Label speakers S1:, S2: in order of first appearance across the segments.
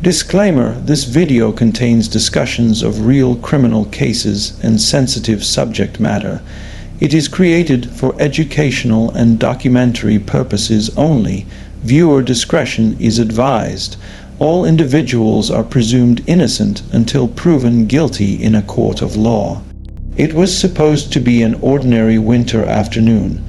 S1: Disclaimer: this video contains discussions of real criminal cases and sensitive subject matter. It is created for educational and documentary purposes only. Viewer discretion is advised. All individuals are presumed innocent until proven guilty in a court of law. It was supposed to be an ordinary winter afternoon.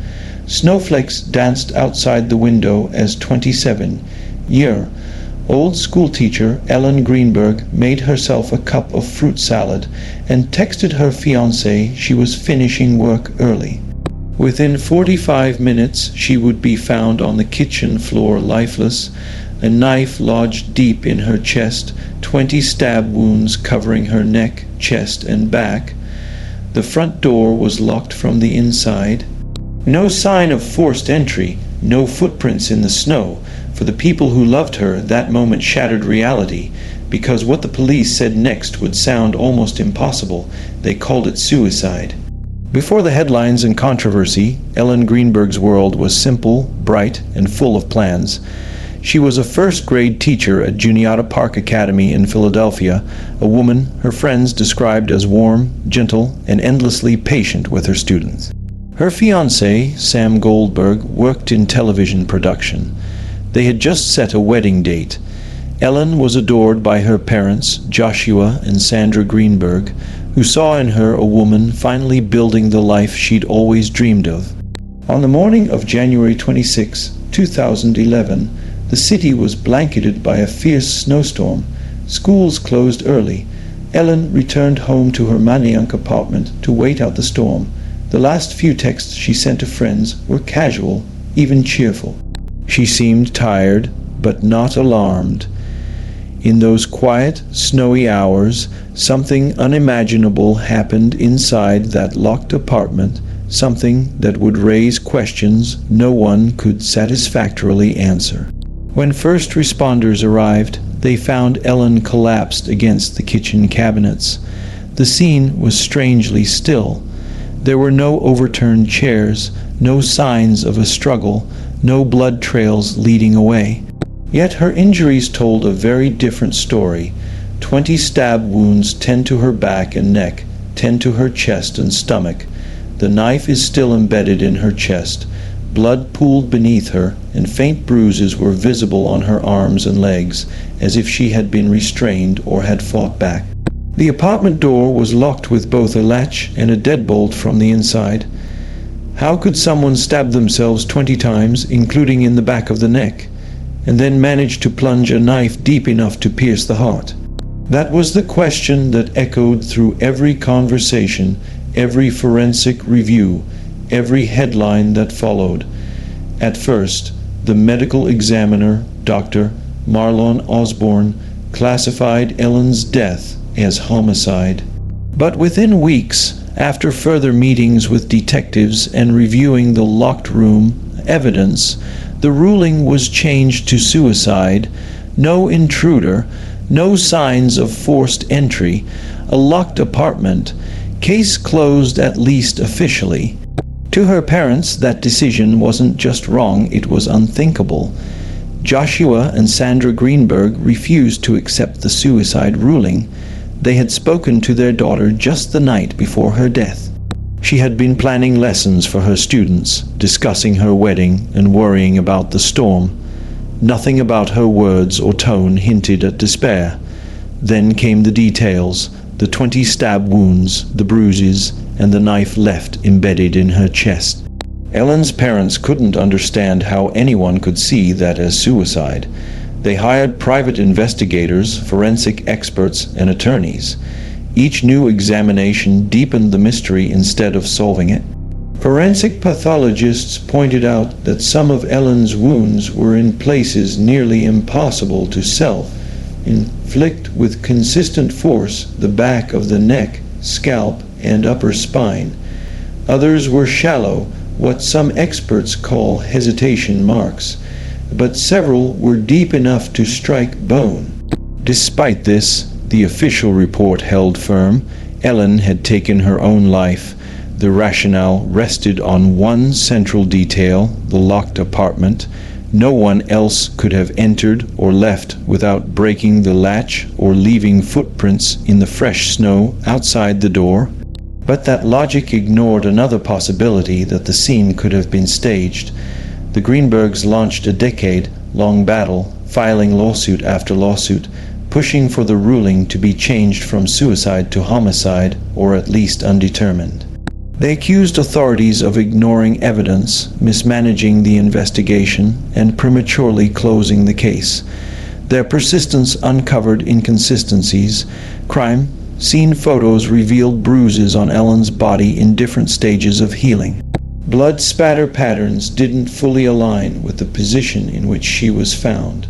S1: Snowflakes danced outside the window as 27-year-old schoolteacher Ellen Greenberg made herself a cup of fruit salad and texted her fiancé she was finishing work early. Within 45 minutes she would be found on the kitchen floor lifeless, a knife lodged deep in her chest, 20 stab wounds covering her neck, chest, and back. The front door was locked from the inside. No sign of forced entry, no footprints in the snow. For the people who loved her, that moment shattered reality, because what the police said next would sound almost impossible. They called it suicide. Before the headlines and controversy, Ellen Greenberg's world was simple, bright, and full of plans. She was a first-grade teacher at Juniata Park Academy in Philadelphia, a woman her friends described as warm, gentle, and endlessly patient with her students. Her fiancé, Sam Goldberg, worked in television production. They had just set a wedding date. Ellen was adored by her parents, Joshua and Sandra Greenberg, who saw in her a woman finally building the life she'd always dreamed of. On the morning of January 26, 2011, the city was blanketed by a fierce snowstorm. Schools closed early. Ellen returned home to her Manayunk apartment to wait out the storm. The last few texts she sent to friends were casual, even cheerful. She seemed tired, but not alarmed. In those quiet, snowy hours, something unimaginable happened inside that locked apartment, something that would raise questions no one could satisfactorily answer. When first responders arrived, they found Ellen collapsed against the kitchen cabinets. The scene was strangely still. There were no overturned chairs, no signs of a struggle, no blood trails leading away. Yet her injuries told a very different story. 20 stab wounds, 10 to her back and neck, 10 to her chest and stomach. The knife is still embedded in her chest. Blood pooled beneath her, and faint bruises were visible on her arms and legs, as if she had been restrained or had fought back. The apartment door was locked with both a latch and a deadbolt from the inside. How could someone stab themselves 20 times, including in the back of the neck, and then manage to plunge a knife deep enough to pierce the heart? That was the question that echoed through every conversation, every forensic review, every headline that followed. At first, the medical examiner, Dr. Marlon Osborne, classified Ellen's death as homicide. But within weeks, after further meetings with detectives and reviewing the locked room evidence, the ruling was changed to suicide. No intruder, no signs of forced entry, a locked apartment. Case closed, at least officially. To her parents, that decision wasn't just wrong, it was unthinkable. Joshua and Sandra Greenberg refused to accept the suicide ruling. They had spoken to their daughter just the night before her death. She had been planning lessons for her students, discussing her wedding and worrying about the storm. Nothing about her words or tone hinted at despair. Then came the details, the 20 stab wounds, the bruises, and the knife left embedded in her chest. Ellen's parents couldn't understand how anyone could see that as suicide. They hired private investigators, forensic experts, and attorneys. Each new examination deepened the mystery instead of solving it. Forensic pathologists pointed out that some of Ellen's wounds were in places nearly impossible to self-inflict with consistent force: the back of the neck, scalp, and upper spine. Others were shallow, what some experts call hesitation marks, but several were deep enough to strike bone. Despite this, the official report held firm. Ellen had taken her own life. The rationale rested on one central detail: the locked apartment. No one else could have entered or left without breaking the latch or leaving footprints in the fresh snow outside the door. But that logic ignored another possibility, that the scene could have been staged. The Greenbergs launched a decade-long battle, filing lawsuit after lawsuit, pushing for the ruling to be changed from suicide to homicide, or at least undetermined. They accused authorities of ignoring evidence, mismanaging the investigation, and prematurely closing the case. Their persistence uncovered inconsistencies. Crime scene photos revealed bruises on Ellen's body in different stages of healing. Blood spatter patterns didn't fully align with the position in which she was found,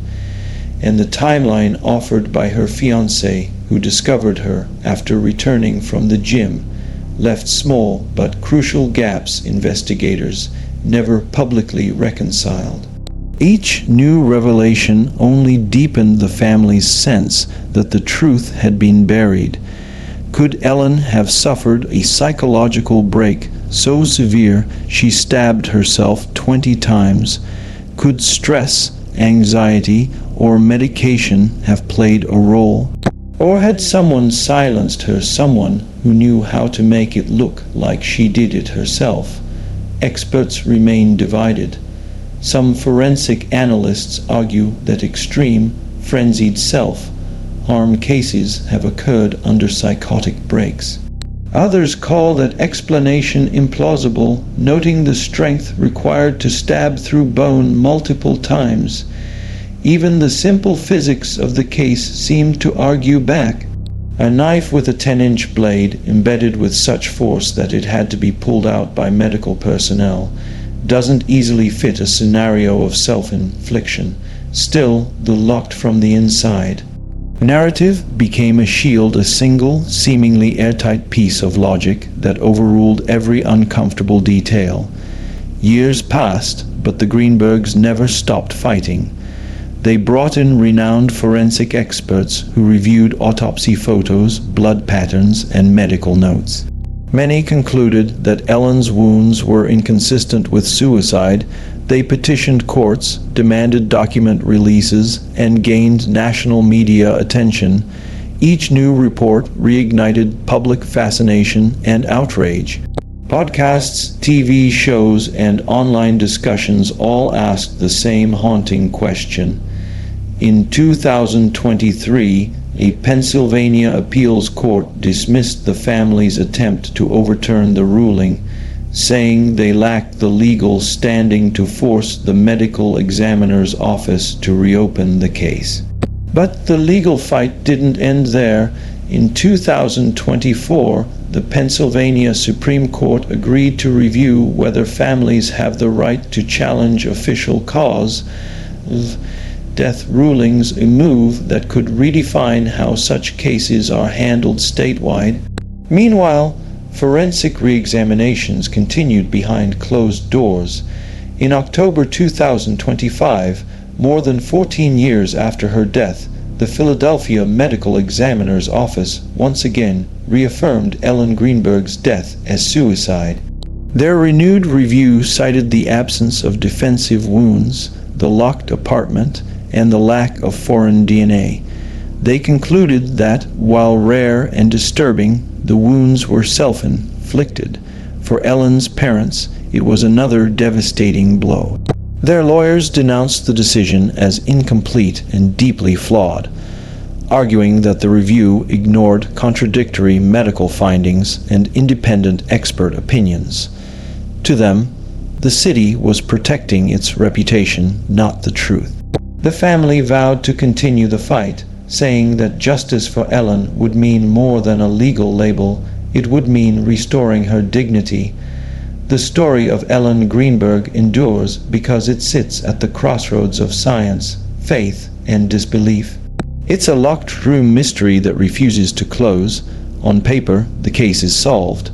S1: and the timeline offered by her fiancé, who discovered her after returning from the gym, left small but crucial gaps investigators never publicly reconciled. Each new revelation only deepened the family's sense that the truth had been buried. Could Ellen have suffered a psychological break so severe she stabbed herself 20 times? Could stress, anxiety, or medication have played a role? Or had someone silenced her, someone who knew how to make it look like she did it herself? Experts remain divided. Some forensic analysts argue that extreme, frenzied self-harm cases have occurred under psychotic breaks. Others call that explanation implausible, noting the strength required to stab through bone multiple times. Even the simple physics of the case seemed to argue back. A knife with a 10-inch blade embedded with such force that it had to be pulled out by medical personnel doesn't easily fit a scenario of self-infliction. Still, the locked from the inside narrative became a shield, a single, seemingly airtight piece of logic that overruled every uncomfortable detail. Years passed, but the Greenbergs never stopped fighting. They brought in renowned forensic experts who reviewed autopsy photos, blood patterns, and medical notes. Many concluded that Ellen's wounds were inconsistent with suicide. They petitioned courts, demanded document releases, and gained national media attention. Each new report reignited public fascination and outrage. Podcasts, TV shows, and online discussions all asked the same haunting question. In 2023, a Pennsylvania appeals court dismissed the family's attempt to overturn the ruling, saying they lacked the legal standing to force the medical examiner's office to reopen the case. But the legal fight didn't end there. In 2024, the Pennsylvania Supreme Court agreed to review whether families have the right to challenge official cause of death rulings, a move that could redefine how such cases are handled statewide. Meanwhile, forensic re-examinations continued behind closed doors. In October 2025, more than 14 years after her death, the Philadelphia Medical Examiner's Office once again reaffirmed Ellen Greenberg's death as suicide. Their renewed review cited the absence of defensive wounds, the locked apartment, and the lack of foreign DNA. They concluded that, while rare and disturbing, the wounds were self-inflicted. For Ellen's parents, it was another devastating blow. Their lawyers denounced the decision as incomplete and deeply flawed, arguing that the review ignored contradictory medical findings and independent expert opinions. To them, the city was protecting its reputation, not the truth. The family vowed to continue the fight, saying that justice for Ellen would mean more than a legal label. It would mean restoring her dignity. The story of Ellen Greenberg endures because it sits at the crossroads of science, faith, and disbelief. It's a locked room mystery that refuses to close. On paper, the case is solved.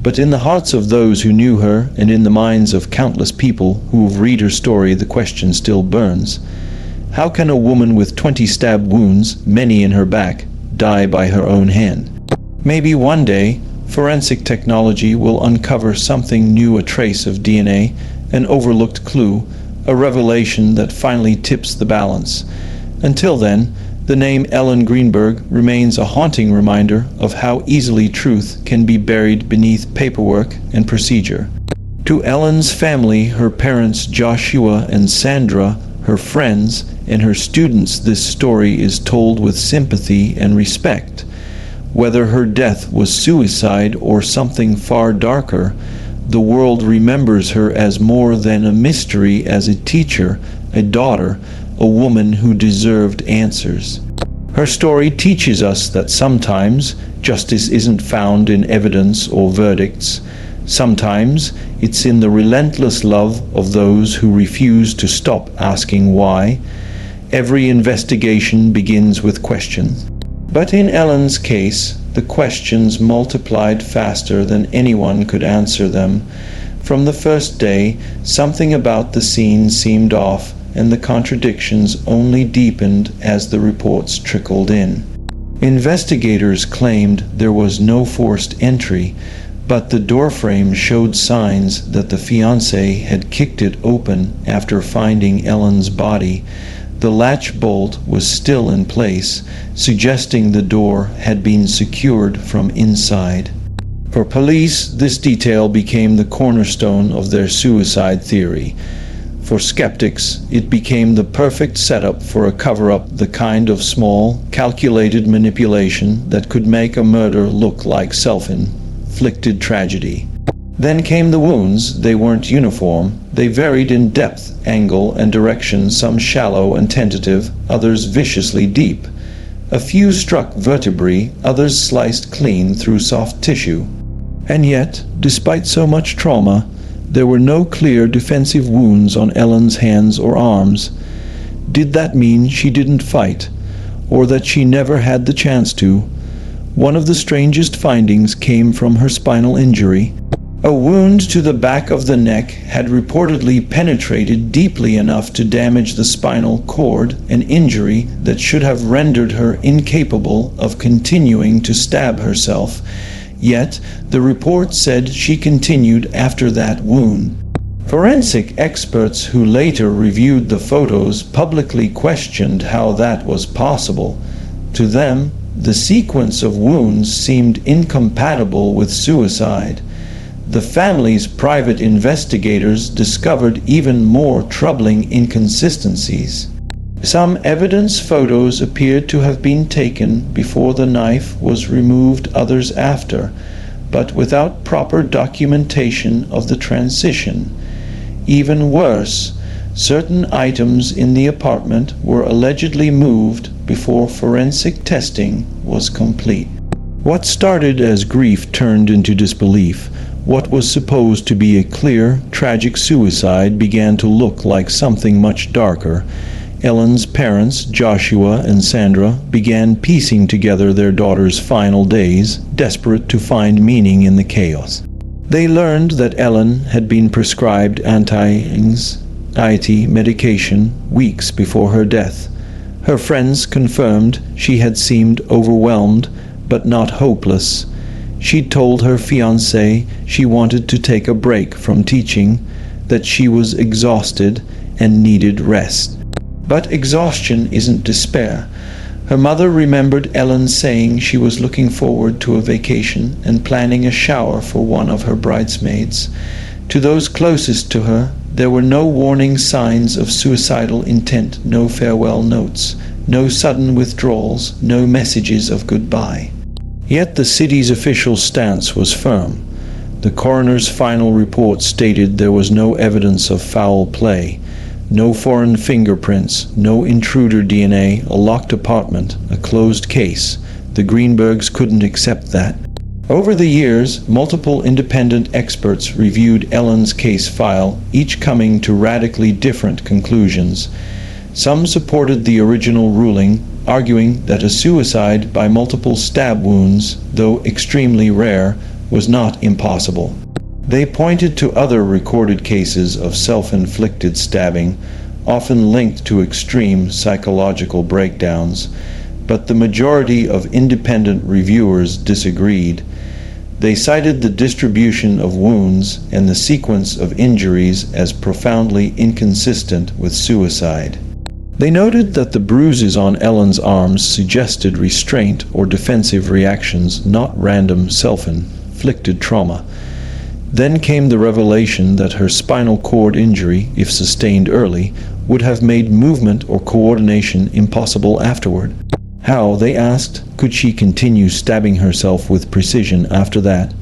S1: But in the hearts of those who knew her, and in the minds of countless people who have read her story, the question still burns. How can a woman with 20 stab wounds, many in her back, die by her own hand? Maybe one day, forensic technology will uncover something new, a trace of DNA, an overlooked clue, a revelation that finally tips the balance. Until then, the name Ellen Greenberg remains a haunting reminder of how easily truth can be buried beneath paperwork and procedure. To Ellen's family, her parents Joshua and Sandra, her friends, and her students, this story is told with sympathy and respect. Whether her death was suicide or something far darker, the world remembers her as more than a mystery, as a teacher, a daughter, a woman who deserved answers. Her story teaches us that sometimes justice isn't found in evidence or verdicts. Sometimes it's in the relentless love of those who refuse to stop asking why. Every investigation begins with questions. But in Ellen's case, the questions multiplied faster than anyone could answer them. From the first day, something about the scene seemed off, and the contradictions only deepened as the reports trickled in. Investigators claimed there was no forced entry, but the doorframe showed signs that the fiancé had kicked it open after finding Ellen's body. The latch bolt was still in place, suggesting the door had been secured from inside. For police, this detail became the cornerstone of their suicide theory. For skeptics, it became the perfect setup for a cover-up, the kind of small, calculated manipulation that could make a murder look like self-inflicted tragedy. Then came the wounds. They weren't uniform. They varied in depth, angle, and direction, some shallow and tentative, others viciously deep. A few struck vertebrae, others sliced clean through soft tissue. And yet, despite so much trauma, there were no clear defensive wounds on Ellen's hands or arms. Did that mean she didn't fight, or that she never had the chance to? One of the strangest findings came from her spinal injury. A wound to the back of the neck had reportedly penetrated deeply enough to damage the spinal cord, an injury that should have rendered her incapable of continuing to stab herself. Yet, the report said she continued after that wound. Forensic experts who later reviewed the photos publicly questioned how that was possible. To them, the sequence of wounds seemed incompatible with suicide. The family's private investigators discovered even more troubling inconsistencies. Some evidence photos appeared to have been taken before the knife was removed, others after, but without proper documentation of the transition. Even worse, certain items in the apartment were allegedly moved before forensic testing was complete. What started as grief turned into disbelief. What was supposed to be a clear, tragic suicide began to look like something much darker. Ellen's parents, Joshua and Sandra, began piecing together their daughter's final days, desperate to find meaning in the chaos. They learned that Ellen had been prescribed anti-anxiety medication weeks before her death. Her friends confirmed she had seemed overwhelmed, but not hopeless. She told her fiancé she wanted to take a break from teaching, that she was exhausted and needed rest. But exhaustion isn't despair. Her mother remembered Ellen saying she was looking forward to a vacation and planning a shower for one of her bridesmaids. To those closest to her, there were no warning signs of suicidal intent, no farewell notes, no sudden withdrawals, no messages of goodbye. Yet the city's official stance was firm. The coroner's final report stated there was no evidence of foul play. No foreign fingerprints, no intruder DNA, a locked apartment, a closed case. The Greenbergs couldn't accept that. Over the years, multiple independent experts reviewed Ellen's case file, each coming to radically different conclusions. Some supported the original ruling, arguing that a suicide by multiple stab wounds, though extremely rare, was not impossible. They pointed to other recorded cases of self-inflicted stabbing, often linked to extreme psychological breakdowns, but the majority of independent reviewers disagreed. They cited the distribution of wounds and the sequence of injuries as profoundly inconsistent with suicide. They noted that the bruises on Ellen's arms suggested restraint or defensive reactions, not random self-inflicted trauma. Then came the revelation that her spinal cord injury, if sustained early, would have made movement or coordination impossible afterward. How, they asked, could she continue stabbing herself with precision after that?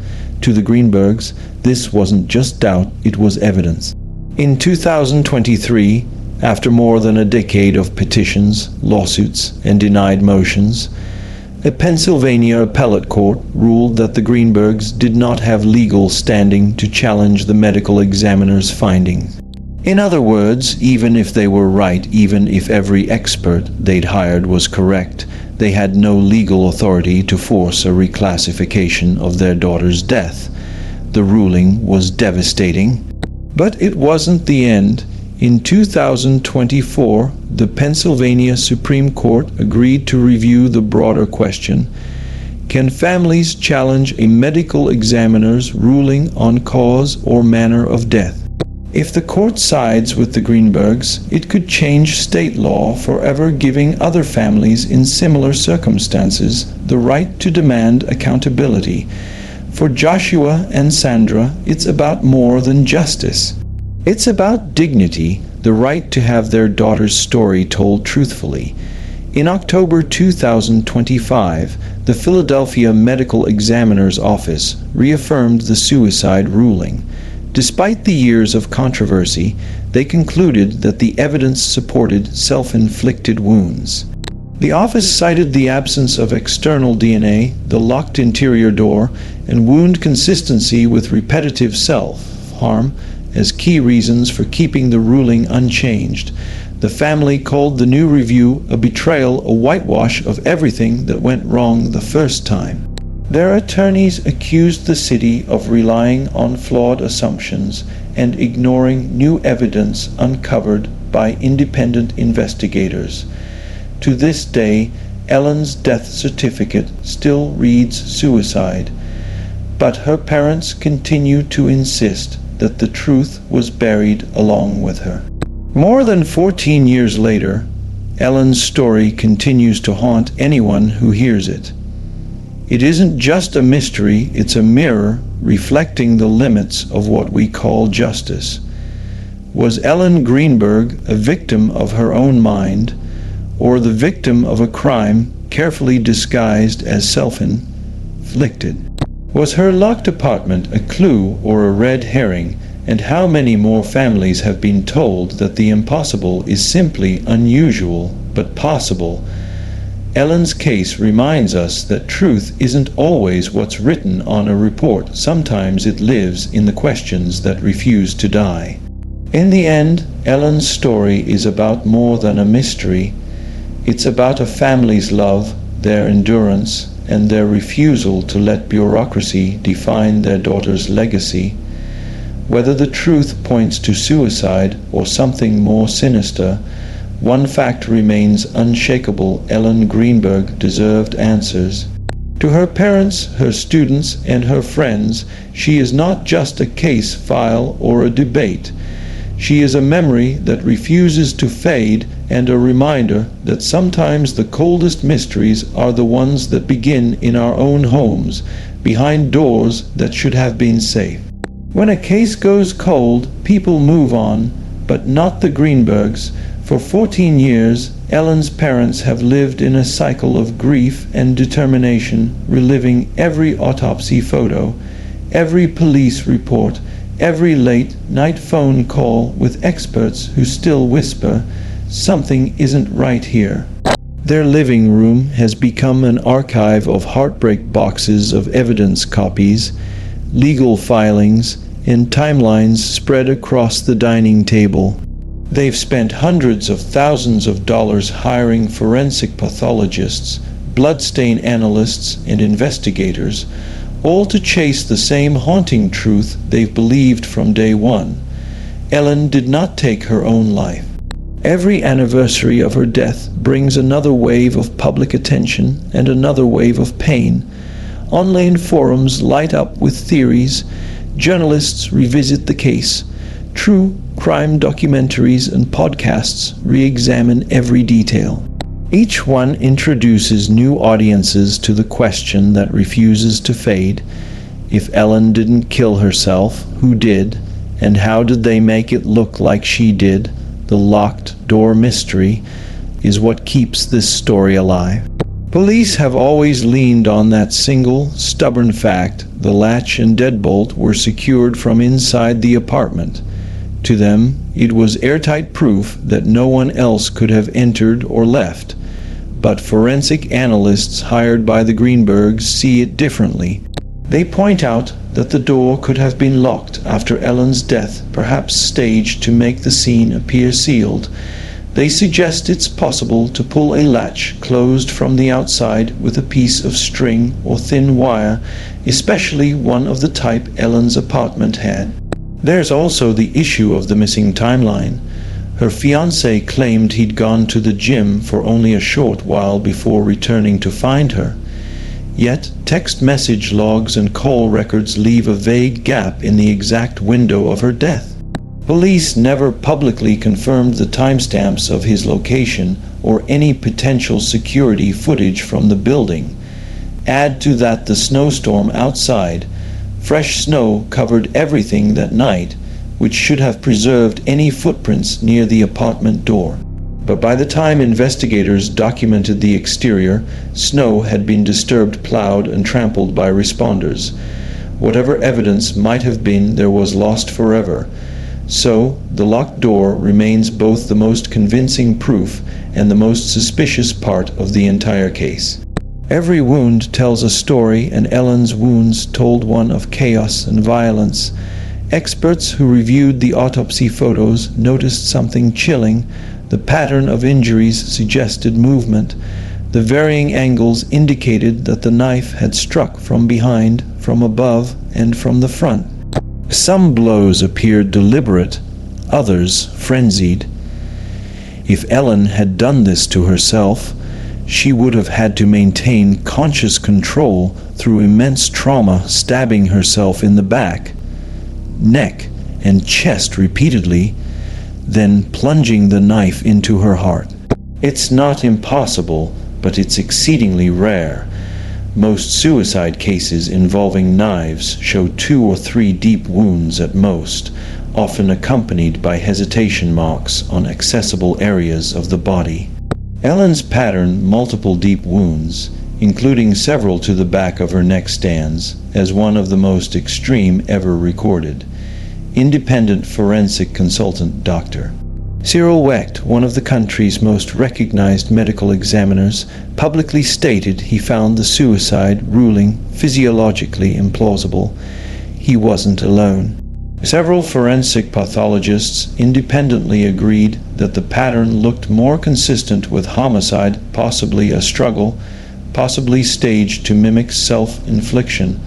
S1: To the Greenbergs, this wasn't just doubt, it was evidence. In 2023, after more than a decade of petitions, lawsuits, and denied motions, a Pennsylvania appellate court ruled that the Greenbergs did not have legal standing to challenge the medical examiner's findings. In other words, even if they were right, even if every expert they'd hired was correct, they had no legal authority to force a reclassification of their daughter's death. The ruling was devastating. But it wasn't the end. In 2024, the Pennsylvania Supreme Court agreed to review the broader question: can families challenge a medical examiner's ruling on cause or manner of death? If the court sides with the Greenbergs, it could change state law, forever giving other families in similar circumstances the right to demand accountability. For Joshua and Sandra, it's about more than justice. It's about dignity, the right to have their daughter's story told truthfully. In October 2025, the Philadelphia Medical Examiner's Office reaffirmed the suicide ruling. Despite the years of controversy, they concluded that the evidence supported self-inflicted wounds. The office cited the absence of external DNA, the locked interior door, and wound consistency with repetitive self-harm as key reasons for keeping the ruling unchanged. The family called the new review a betrayal, a whitewash of everything that went wrong the first time. Their attorneys accused the city of relying on flawed assumptions and ignoring new evidence uncovered by independent investigators. To this day, Ellen's death certificate still reads suicide, but her parents continue to insist that the truth was buried along with her. More than 14 years later, Ellen's story continues to haunt anyone who hears it. It isn't just a mystery, it's a mirror reflecting the limits of what we call justice. Was Ellen Greenberg a victim of her own mind, or the victim of a crime carefully disguised as self-inflicted? Was her locked apartment a clue or a red herring? And how many more families have been told that the impossible is simply unusual but possible? Ellen's case reminds us that truth isn't always what's written on a report. Sometimes it lives in the questions that refuse to die. In the end, Ellen's story is about more than a mystery. It's about a family's love, their endurance, and their refusal to let bureaucracy define their daughter's legacy. Whether the truth points to suicide or something more sinister, one fact remains unshakable: Ellen Greenberg deserved answers. To her parents, her students, and her friends, she is not just a case file or a debate. She is a memory that refuses to fade and a reminder that sometimes the coldest mysteries are the ones that begin in our own homes, behind doors that should have been safe. When a case goes cold, people move on, but not the Greenbergs. For 14 years, Ellen's parents have lived in a cycle of grief and determination, reliving every autopsy photo, every police report, every late-night phone call with experts who still whisper, "Something isn't right here." Their living room has become an archive of heartbreak boxes of evidence copies, legal filings, and timelines spread across the dining table. They've spent hundreds of thousands of dollars hiring forensic pathologists, bloodstain analysts, and investigators, all to chase the same haunting truth they've believed from day one. Ellen did not take her own life. Every anniversary of her death brings another wave of public attention and another wave of pain. Online forums light up with theories. Journalists revisit the case. True crime documentaries and podcasts re-examine every detail. Each one introduces new audiences to the question that refuses to fade. If Ellen didn't kill herself, who did? And how did they make it look like she did? The locked door mystery is what keeps this story alive. Police have always leaned on that single, stubborn fact: the latch and deadbolt were secured from inside the apartment. To them, it was airtight proof that no one else could have entered or left. But forensic analysts hired by the Greenbergs see it differently. They point out that the door could have been locked after Ellen's death, perhaps staged to make the scene appear sealed. They suggest it's possible to pull a latch closed from the outside with a piece of string or thin wire, especially one of the type Ellen's apartment had. There's also the issue of the missing timeline. Her fiancé claimed he'd gone to the gym for only a short while before returning to find her. Yet, text message logs and call records leave a vague gap in the exact window of her death. Police never publicly confirmed the timestamps of his location or any potential security footage from the building. Add to that the snowstorm outside. Fresh snow covered everything that night, which should have preserved any footprints near the apartment door. But by the time investigators documented the exterior, snow had been disturbed, plowed, and trampled by responders. Whatever evidence might have been there was lost forever. So, the locked door remains both the most convincing proof and the most suspicious part of the entire case. Every wound tells a story, and Ellen's wounds told one of chaos and violence. Experts who reviewed the autopsy photos noticed something chilling. The pattern of injuries suggested movement. The varying angles indicated that the knife had struck from behind, from above, and from the front. Some blows appeared deliberate, others frenzied. If Ellen had done this to herself, she would have had to maintain conscious control through immense trauma, stabbing herself in the back, neck, and chest repeatedly, then plunging the knife into her heart. It's not impossible, but it's exceedingly rare. Most suicide cases involving knives show 2 or 3 deep wounds at most, often accompanied by hesitation marks on accessible areas of the body. Ellen's pattern, multiple deep wounds, including several to the back of her neck, stands as one of the most extreme ever recorded. Independent forensic consultant Dr. Cyril Wecht, one of the country's most recognized medical examiners, publicly stated he found the suicide ruling physiologically implausible. He wasn't alone. Several forensic pathologists independently agreed that the pattern looked more consistent with homicide, possibly a struggle, possibly staged to mimic self-infliction.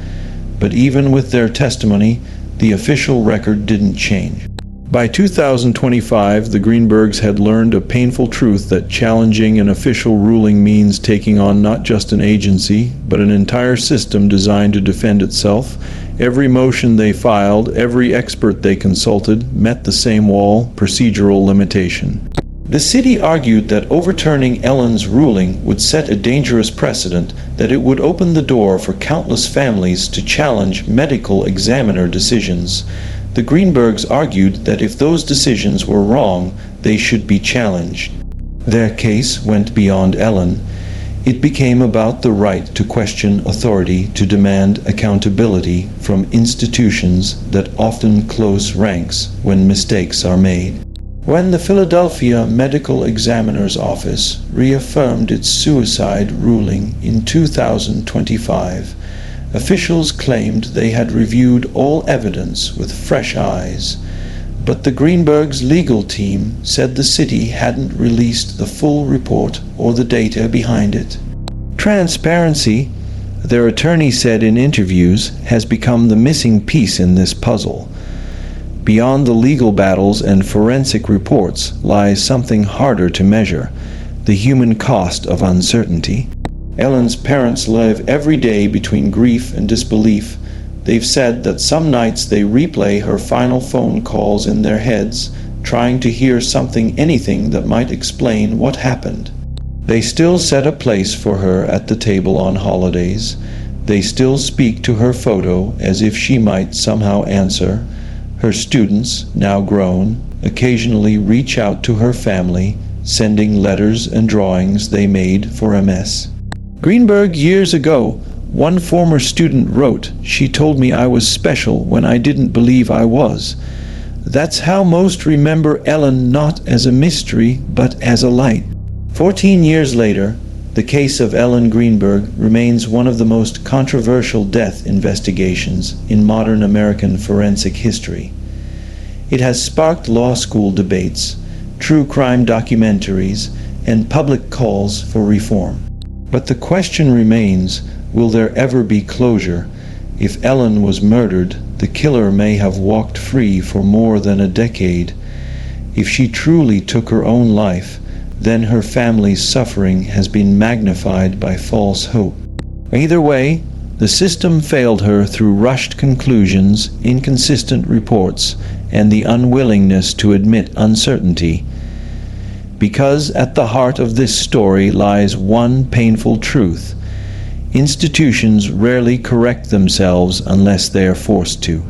S1: But even with their testimony, the official record didn't change. By 2025, the Greenbergs had learned a painful truth that challenging an official ruling means taking on not just an agency, but an entire system designed to defend itself. Every motion they filed, every expert they consulted, met the same wall: procedural limitation. The city argued that overturning Ellen's ruling would set a dangerous precedent, that it would open the door for countless families to challenge medical examiner decisions. The Greenbergs argued that if those decisions were wrong, they should be challenged. Their case went beyond Ellen. It became about the right to question authority, to demand accountability from institutions that often close ranks when mistakes are made. When the Philadelphia Medical Examiner's Office reaffirmed its suicide ruling in 2025, officials claimed they had reviewed all evidence with fresh eyes, but the Greenbergs' legal team said the city hadn't released the full report or the data behind it. Transparency, their attorney said in interviews, has become the missing piece in this puzzle. Beyond the legal battles and forensic reports lies something harder to measure: the human cost of uncertainty. Ellen's parents live every day between grief and disbelief. They've said that some nights they replay her final phone calls in their heads, trying to hear anything that might explain what happened. They still set a place for her at the table on holidays. They still speak to her photo as if she might somehow answer. Her students, now grown, occasionally reach out to her family, sending letters and drawings they made for MS. Greenberg years ago, one former student wrote, "She told me I was special when I didn't believe I was." That's how most remember Ellen, not as a mystery, but as a light. 14 years later, the case of Ellen Greenberg remains one of the most controversial death investigations in modern American forensic history. It has sparked law school debates, true crime documentaries, and public calls for reform. But the question remains, will there ever be closure? If Ellen was murdered, the killer may have walked free for more than a decade. If she truly took her own life, then her family's suffering has been magnified by false hope. Either way, the system failed her through rushed conclusions, inconsistent reports, and the unwillingness to admit uncertainty. Because at the heart of this story lies one painful truth: institutions rarely correct themselves unless they are forced to.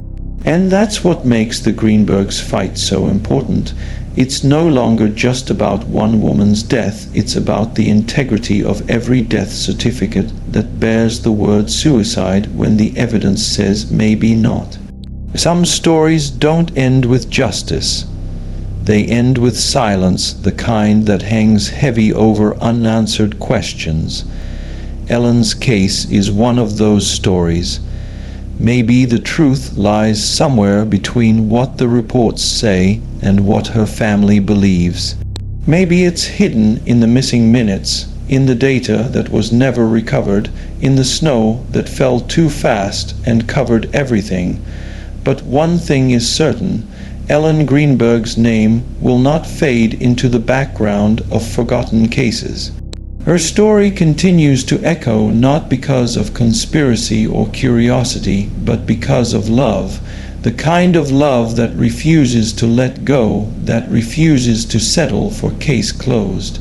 S1: And that's what makes the Greenbergs' fight so important. It's no longer just about one woman's death, it's about the integrity of every death certificate that bears the word suicide when the evidence says maybe not. Some stories don't end with justice. They end with silence, the kind that hangs heavy over unanswered questions. Ellen's case is one of those stories. Maybe the truth lies somewhere between what the reports say and what her family believes. Maybe it's hidden in the missing minutes, in the data that was never recovered, in the snow that fell too fast and covered everything. But one thing is certain: Ellen Greenberg's name will not fade into the background of forgotten cases. Her story continues to echo not because of conspiracy or curiosity, but because of love, the kind of love that refuses to let go, that refuses to settle for case closed.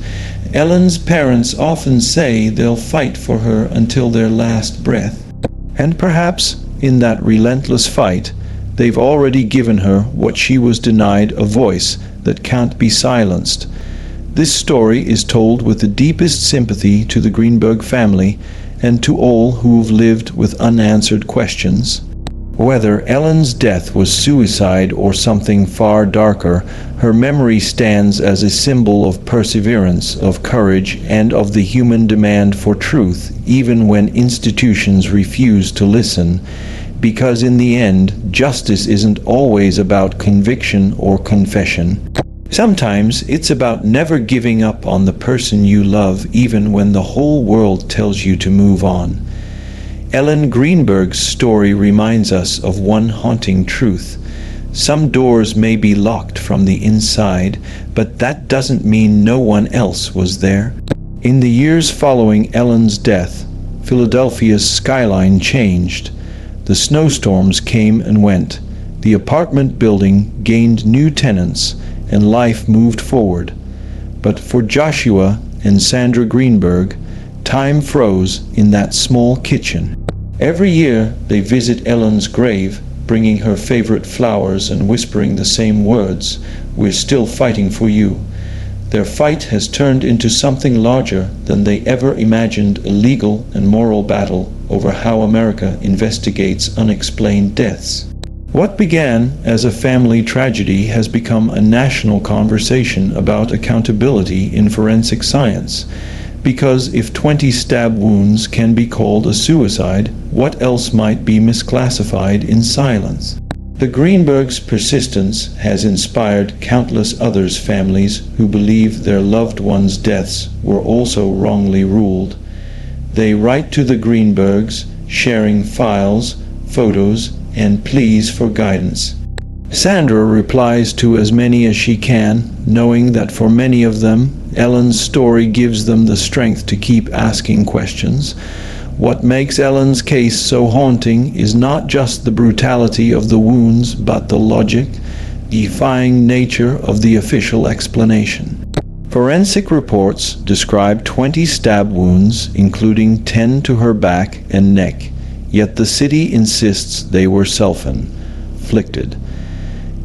S1: Ellen's parents often say they'll fight for her until their last breath. And perhaps in that relentless fight, they've already given her what she was denied, a voice that can't be silenced. This story is told with the deepest sympathy to the Greenberg family and to all who've lived with unanswered questions. Whether Ellen's death was suicide or something far darker, her memory stands as a symbol of perseverance, of courage, and of the human demand for truth, even when institutions refuse to listen. Because in the end, justice isn't always about conviction or confession. Sometimes it's about never giving up on the person you love, even when the whole world tells you to move on. Ellen Greenberg's story reminds us of one haunting truth. Some doors may be locked from the inside, but that doesn't mean no one else was there. In the years following Ellen's death, Philadelphia's skyline changed. The snowstorms came and went. The apartment building gained new tenants, and life moved forward. But for Joshua and Sandra Greenberg, time froze in that small kitchen. Every year they visit Ellen's grave, bringing her favorite flowers and whispering the same words: "We're still fighting for you." Their fight has turned into something larger than they ever imagined, a legal and moral battle over how America investigates unexplained deaths. What began as a family tragedy has become a national conversation about accountability in forensic science. Because if 20 stab wounds can be called a suicide, what else might be misclassified in silence? The Greenbergs' persistence has inspired countless others' families who believe their loved ones' deaths were also wrongly ruled. They write to the Greenbergs, sharing files, photos, and pleas for guidance. Sandra replies to as many as she can, knowing that for many of them, Ellen's story gives them the strength to keep asking questions. What makes Ellen's case so haunting is not just the brutality of the wounds, but the logic, defying nature of the official explanation. Forensic reports describe 20 stab wounds, including 10 to her back and neck, yet the city insists they were self-inflicted.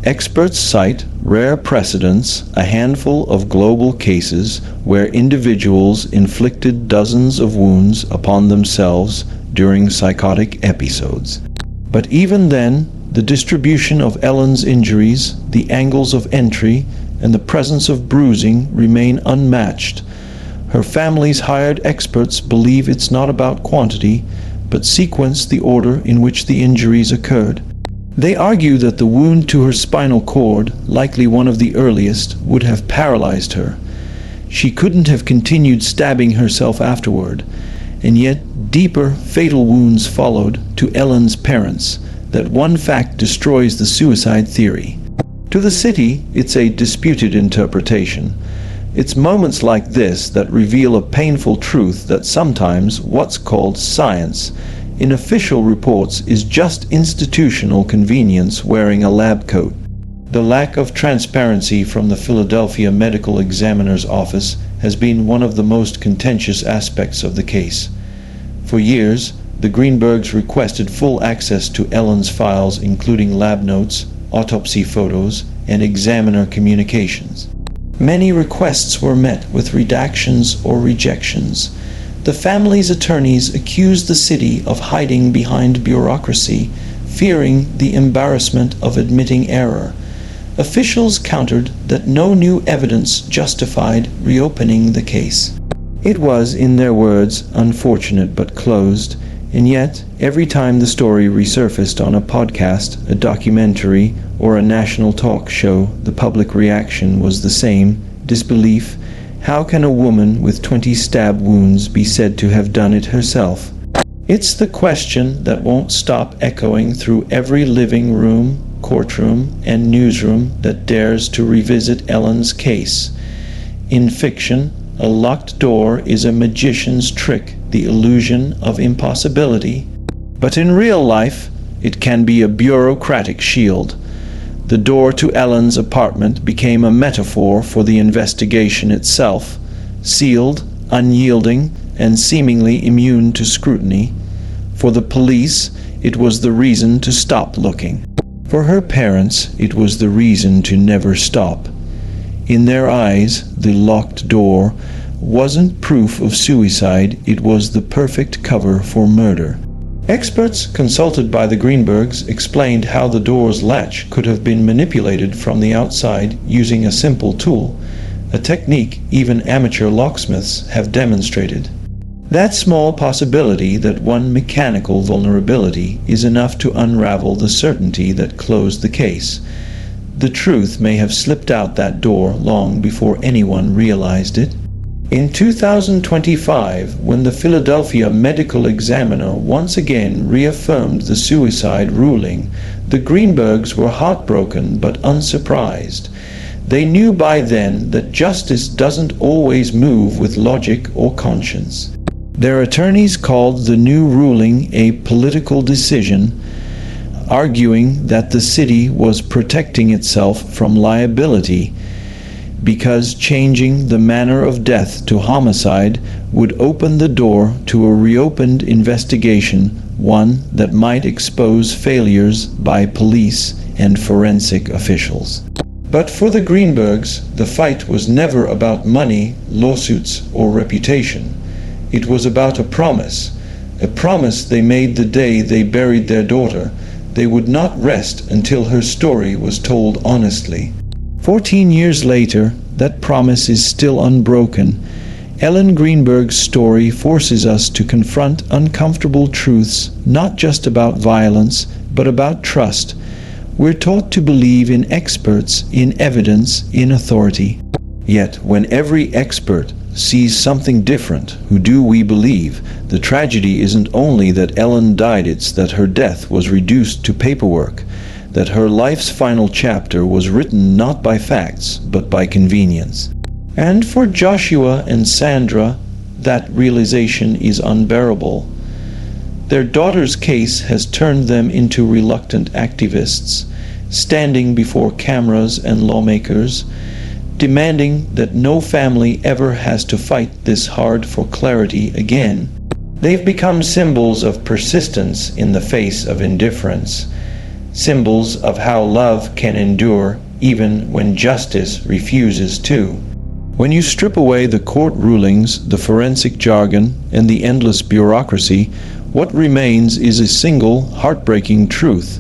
S1: Experts cite rare precedents, a handful of global cases where individuals inflicted dozens of wounds upon themselves during psychotic episodes. But even then, the distribution of Ellen's injuries, the angles of entry, and the presence of bruising remain unmatched. Her family's hired experts believe it's not about quantity, but sequence the order in which the injuries occurred. They argue that the wound to her spinal cord, likely one of the earliest, would have paralyzed her. She couldn't have continued stabbing herself afterward, and yet deeper, fatal wounds followed to Ellen's parents. That one fact destroys the suicide theory. To the city, it's a disputed interpretation. It's moments like this that reveal a painful truth that sometimes what's called science in official reports is just institutional convenience wearing a lab coat. The lack of transparency from the Philadelphia Medical Examiner's Office has been one of the most contentious aspects of the case. For years, the Greenbergs requested full access to Ellen's files, including lab notes, autopsy photos, and examiner communications. Many requests were met with redactions or rejections. The family's attorneys accused the city of hiding behind bureaucracy, fearing the embarrassment of admitting error. Officials countered that no new evidence justified reopening the case. It was, in their words, unfortunate but closed, and yet, every time the story resurfaced on a podcast, a documentary, or a national talk show, the public reaction was the same: disbelief. How can a woman with 20 stab wounds be said to have done it herself? It's the question that won't stop echoing through every living room, courtroom, and newsroom that dares to revisit Ellen's case. In fiction, a locked door is a magician's trick, the illusion of impossibility. But in real life, it can be a bureaucratic shield. The door to Ellen's apartment became a metaphor for the investigation itself, sealed, unyielding, and seemingly immune to scrutiny. For the police, it was the reason to stop looking. For her parents, it was the reason to never stop. In their eyes, the locked door wasn't proof of suicide, it was the perfect cover for murder. Experts consulted by the Greenbergs explained how the door's latch could have been manipulated from the outside using a simple tool, a technique even amateur locksmiths have demonstrated. That small possibility, that one mechanical vulnerability, is enough to unravel the certainty that closed the case. The truth may have slipped out that door long before anyone realized it. In 2025, when the Philadelphia Medical Examiner once again reaffirmed the suicide ruling, the Greenbergs were heartbroken but unsurprised. They knew by then that justice doesn't always move with logic or conscience. Their attorneys called the new ruling a political decision, arguing that the city was protecting itself from liability because changing the manner of death to homicide would open the door to a reopened investigation, one that might expose failures by police and forensic officials. But for the Greenbergs, the fight was never about money, lawsuits, or reputation. It was about a promise they made the day they buried their daughter. They would not rest until her story was told honestly. 14 years later, that promise is still unbroken. Ellen Greenberg's story forces us to confront uncomfortable truths, not just about violence, but about trust. We're taught to believe in experts, in evidence, in authority. Yet, when every expert sees something different, who do we believe? The tragedy isn't only that Ellen died, it's that her death was reduced to paperwork, that her life's final chapter was written not by facts, but by convenience. And for Joshua and Sandra, that realization is unbearable. Their daughter's case has turned them into reluctant activists, standing before cameras and lawmakers, demanding that no family ever has to fight this hard for clarity again. They've become symbols of persistence in the face of indifference, symbols of how love can endure even when justice refuses to. When you strip away the court rulings, the forensic jargon, and the endless bureaucracy, what remains is a single, heartbreaking truth.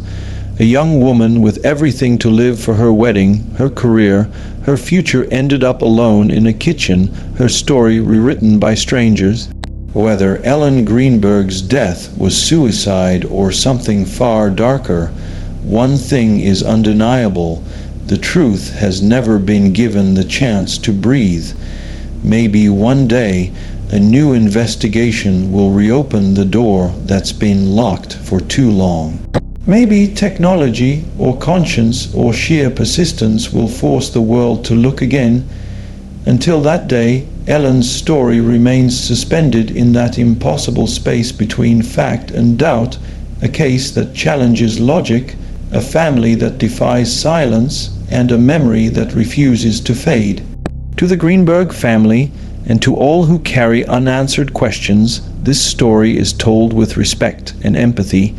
S1: A young woman with everything to live for her wedding, her career, her future ended up alone in a kitchen, her story rewritten by strangers. Whether Ellen Greenberg's death was suicide or something far darker, one thing is undeniable: the truth has never been given the chance to breathe. Maybe one day a new investigation will reopen the door that's been locked for too long. Maybe technology or conscience or sheer persistence will force the world to look again. Until that day, Ellen's story remains suspended in that impossible space between fact and doubt, a case that challenges logic, a family that defies silence, and a memory that refuses to fade. To the Greenberg family, and to all who carry unanswered questions, this story is told with respect and empathy.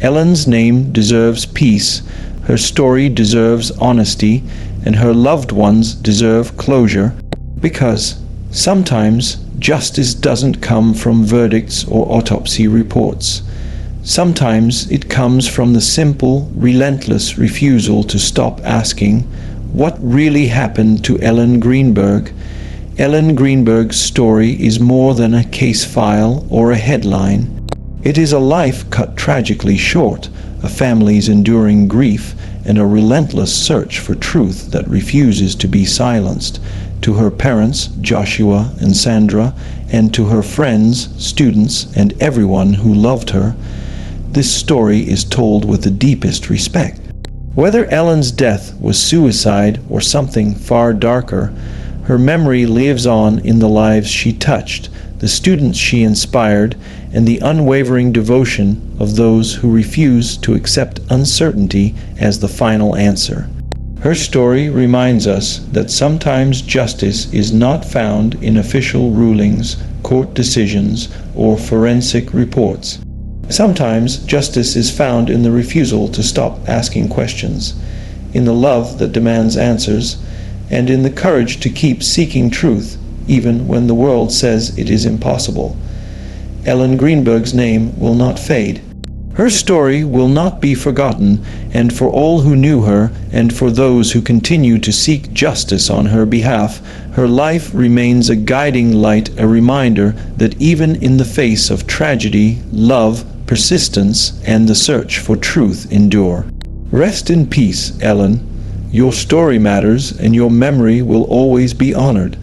S1: Ellen's name deserves peace, her story deserves honesty, and her loved ones deserve closure, because sometimes justice doesn't come from verdicts or autopsy reports. Sometimes it comes from the simple, relentless refusal to stop asking, what really happened to Ellen Greenberg? Ellen Greenberg's story is more than a case file or a headline. It is a life cut tragically short, a family's enduring grief, and a relentless search for truth that refuses to be silenced. To her parents, Joshua and Sandra, and to her friends, students, and everyone who loved her, this story is told with the deepest respect. Whether Ellen's death was suicide or something far darker, her memory lives on in the lives she touched, the students she inspired, and the unwavering devotion of those who refuse to accept uncertainty as the final answer. Her story reminds us that sometimes justice is not found in official rulings, court decisions, or forensic reports. Sometimes justice is found in the refusal to stop asking questions, in the love that demands answers, and in the courage to keep seeking truth even when the world says it is impossible. Ellen Greenberg's name will not fade. Her story will not be forgotten, and for all who knew her, and for those who continue to seek justice on her behalf, her life remains a guiding light, a reminder that even in the face of tragedy, love, persistence, and the search for truth endure. Rest in peace, Ellen. Your story matters, and your memory will always be honored.